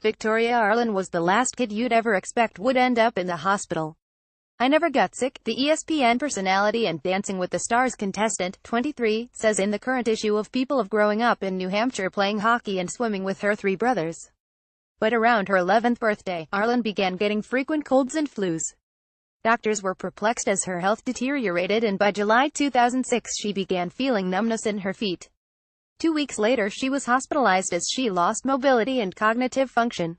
Victoria Arlen was the last kid you'd ever expect would end up in the hospital. I never got sick, the ESPN personality and Dancing with the Stars contestant, 23, says in the current issue of People of growing up in New Hampshire playing hockey and swimming with her 3 brothers. But around her 11th birthday, Arlen began getting frequent colds and flus. Doctors were perplexed as her health deteriorated, and by July 2006 she began feeling numbness in her feet. 2 weeks later she was hospitalized as she lost mobility and cognitive function.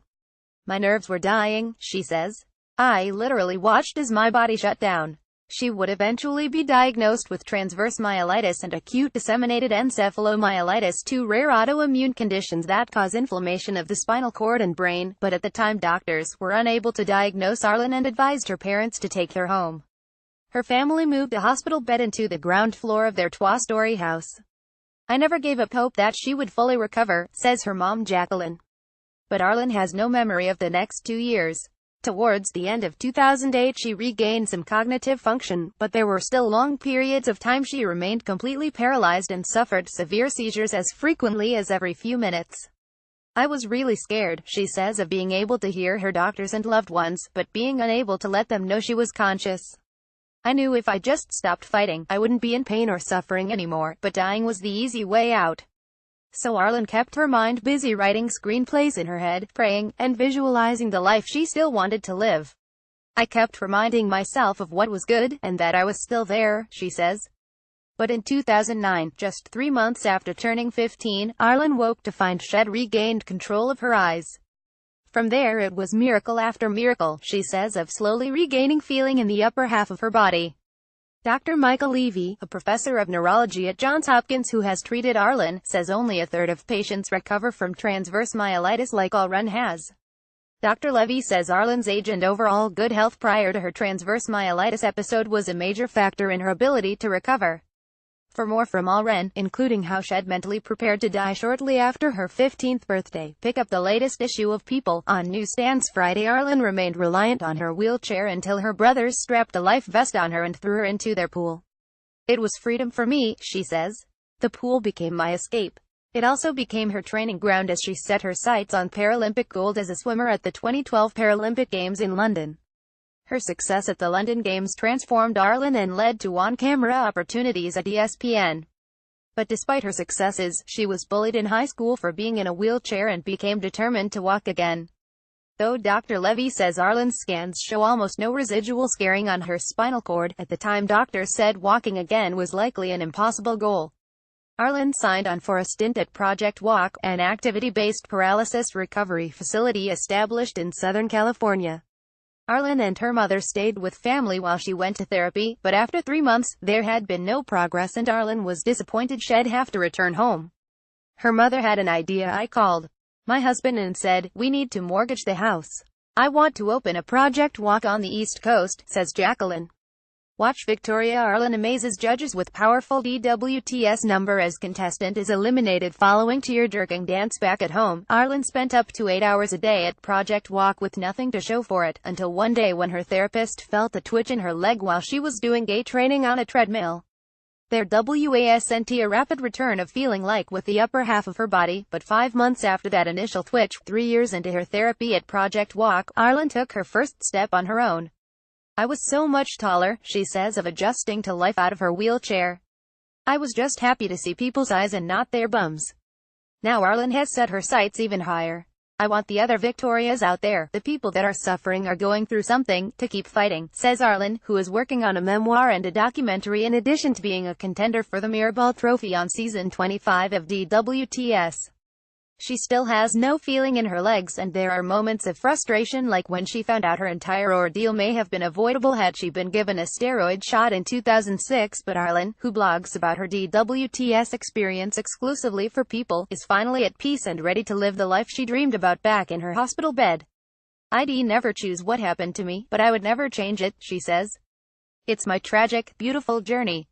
"My nerves were dying," she says. "I literally watched as my body shut down." She would eventually be diagnosed with transverse myelitis and acute disseminated encephalomyelitis, 2 rare autoimmune conditions that cause inflammation of the spinal cord and brain, but at the time doctors were unable to diagnose Arlen and advised her parents to take her home. Her family moved a hospital bed into the ground floor of their 2-story house. "I never gave up hope that she would fully recover," says her mom Jacqueline. But Arlen has no memory of the next 2 years. Towards the end of 2008 she regained some cognitive function, but there were still long periods of time she remained completely paralyzed and suffered severe seizures as frequently as every few minutes. "I was really scared," she says, of being able to hear her doctors and loved ones, but being unable to let them know she was conscious. "I knew if I just stopped fighting, I wouldn't be in pain or suffering anymore, but dying was the easy way out." So Arlen kept her mind busy writing screenplays in her head, praying, and visualizing the life she still wanted to live. "I kept reminding myself of what was good, and that I was still there," she says. But in 2009, just 3 months after turning 15, Arlen woke to find she'd regained control of her eyes. From there it was miracle after miracle, she says, of slowly regaining feeling in the upper half of her body. Dr. Michael Levy, a professor of neurology at Johns Hopkins who has treated Arlen, says only a third of patients recover from transverse myelitis like Arlen has. Dr. Levy says Arlen's age and overall good health prior to her transverse myelitis episode was a major factor in her ability to recover. For more from Arlen, including how she'd mentally prepared to die shortly after her 15th birthday, pick up the latest issue of People. On newsstands Friday, Arlen remained reliant on her wheelchair until her brothers strapped a life vest on her and threw her into their pool. "It was freedom for me," she says. "The pool became my escape. It also became her training ground as she set her sights on Paralympic gold as a swimmer at the 2012 Paralympic Games in London." Her success at the London Games transformed Arlen and led to on-camera opportunities at ESPN. But despite her successes, she was bullied in high school for being in a wheelchair and became determined to walk again. Though Dr. Levy says Arlen's scans show almost no residual scarring on her spinal cord, at the time doctors said walking again was likely an impossible goal. Arlen signed on for a stint at Project Walk, an activity-based paralysis recovery facility established in Southern California. Arlen and her mother stayed with family while she went to therapy, but after 3 months, there had been no progress and Arlen was disappointed she'd have to return home. Her mother had an idea. "I called my husband and said, we need to mortgage the house. I want to open a Project Walk on the East Coast," says Jacqueline. Watch Victoria Arlen amazes judges with powerful dwts number as contestant is eliminated following tear-jerking dance back at home. Arlen spent up to 8 hours a day at Project Walk with nothing to show for it, until one day when her therapist felt a twitch in her leg while she was doing gait training on a treadmill. There wasn't a rapid return of feeling like with the upper half of her body, but 5 months after that initial twitch, 3 years into her therapy at Project Walk, Arlen took her first step on her own. "I was so much taller," she says, of adjusting to life out of her wheelchair. "I was just happy to see people's eyes and not their bums." Now Arlen has set her sights even higher. "I want the other Victorias out there, the people that are suffering or going through something, to keep fighting," says Arlen, who is working on a memoir and a documentary in addition to being a contender for the Mirrorball Trophy on season 25 of dwts. She still has no feeling in her legs, and there are moments of frustration like when she found out her entire ordeal may have been avoidable had she been given a steroid shot in 2006, but Arlen, who blogs about her dwts experience exclusively for People, is finally at peace and ready to live the life she dreamed about back in her hospital bed. "I'd never choose what happened to me, but I would never change it," she says. "It's my tragic, beautiful journey.